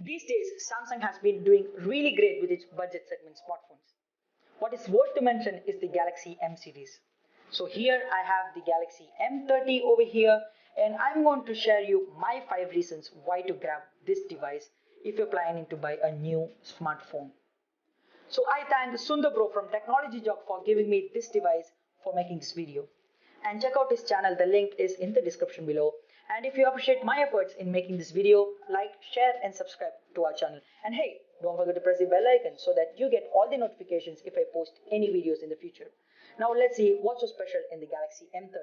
These days, Samsung has been doing really great with its budget segment smartphones. What is worth to mention is the Galaxy M series. So here I have the Galaxy M30 over here, and I'm going to share you my 5 reasons why to grab this device if you're planning to buy a new smartphone. So I thank Sundar Bro from Technology Jog for giving me this device for making this video. And check out his channel, the link is in the description below. And if you appreciate my efforts in making this video, like, share and subscribe to our channel. And hey, don't forget to press the bell icon so that you get all the notifications if I post any videos in the future. Now let's see what's so special in the Galaxy M30.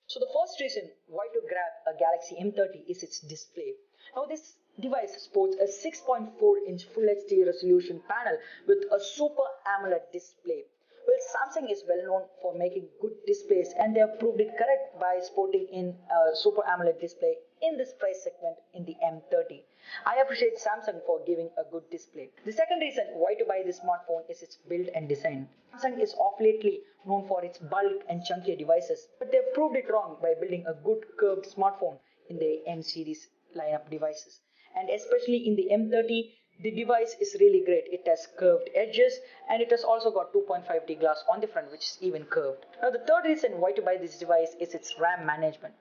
So the first reason why to grab a Galaxy M30 is its display. Now this device sports a 6.4-inch Full HD resolution panel with a Super AMOLED display. Well, Samsung is well known for making good displays, and they have proved it correct by sporting in a Super AMOLED display in this price segment in the M30. I appreciate Samsung for giving a good display. The second reason why to buy this smartphone is its build and design. Samsung is off lately known for its bulk and chunkier devices, but they've proved it wrong by building a good curved smartphone in the M series lineup devices. And especially in the M30, the device is really great. It has curved edges and it has also got 2.5D glass on the front, which is even curved. Now the third reason why to buy this device is its RAM management.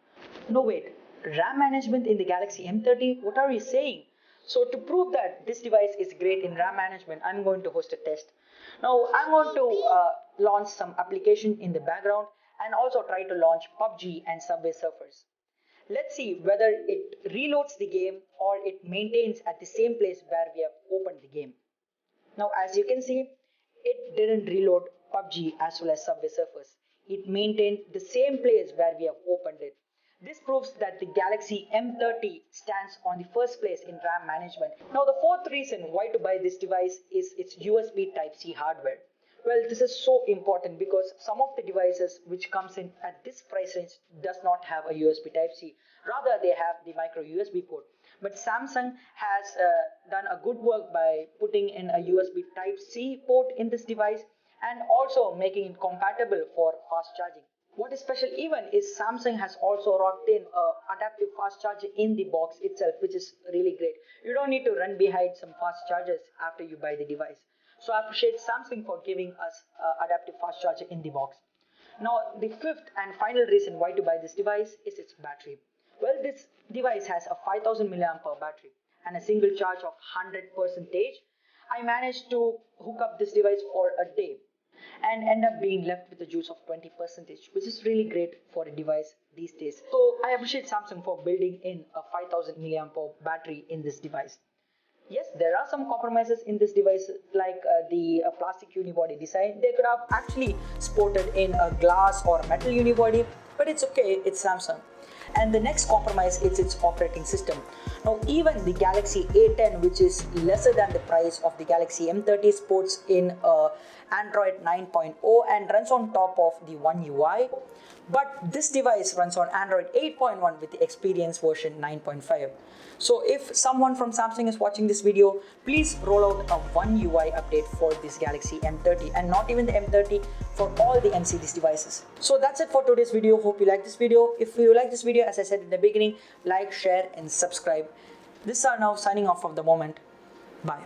No wait, RAM management in the Galaxy M30? What are you saying? So to prove that this device is great in RAM management, I'm going to host a test. Now I'm going to launch some application in the background and also try to launch PUBG and Subway Surfers. Let's see whether it reloads the game or it maintains at the same place where we have opened the game. Now as you can see, it didn't reload PUBG as well as Subway Surfers. It maintained the same place where we have opened it. This proves that the Galaxy M30 stands on the first place in RAM management. Now the fourth reason why to buy this device is its USB Type-C hardware. Well, this is so important because some of the devices which comes in at this price range does not have a USB Type-C. Rather, they have the micro USB port. But Samsung has done a good work by putting in a USB Type-C port in this device and also making it compatible for fast charging. What is special even is Samsung has also rocked in adaptive fast charger in the box itself, which is really great. You don't need to run behind some fast chargers after you buy the device. So I appreciate Samsung for giving us adaptive fast charger in the box. Now the fifth and final reason why to buy this device is its battery. Well, this device has a 5000 mAh battery and a single charge of 100%. I managed to hook up this device for a day and end up being left with a juice of 20%, which is really great for a device these days. So I appreciate Samsung for building in a 5000 mAh battery in this device. Yes, there are some compromises in this device like the plastic unibody design. They could have actually sported in a glass or metal unibody, but it's okay, it's Samsung. And the next compromise is its operating system. Now even the Galaxy A10, which is lesser than the price of the Galaxy M30, sports in Android 9.0 and runs on top of the One UI. But this device runs on Android 8.1 with the experience version 9.5. So if someone from Samsung is watching this video, please roll out a One UI update for this Galaxy M30 and not even the M30, for all the M series devices. So that's it for today's video. Hope you like this video. If you like this video, as I said in the beginning, like, share and subscribe. This is now signing off for the moment. Bye.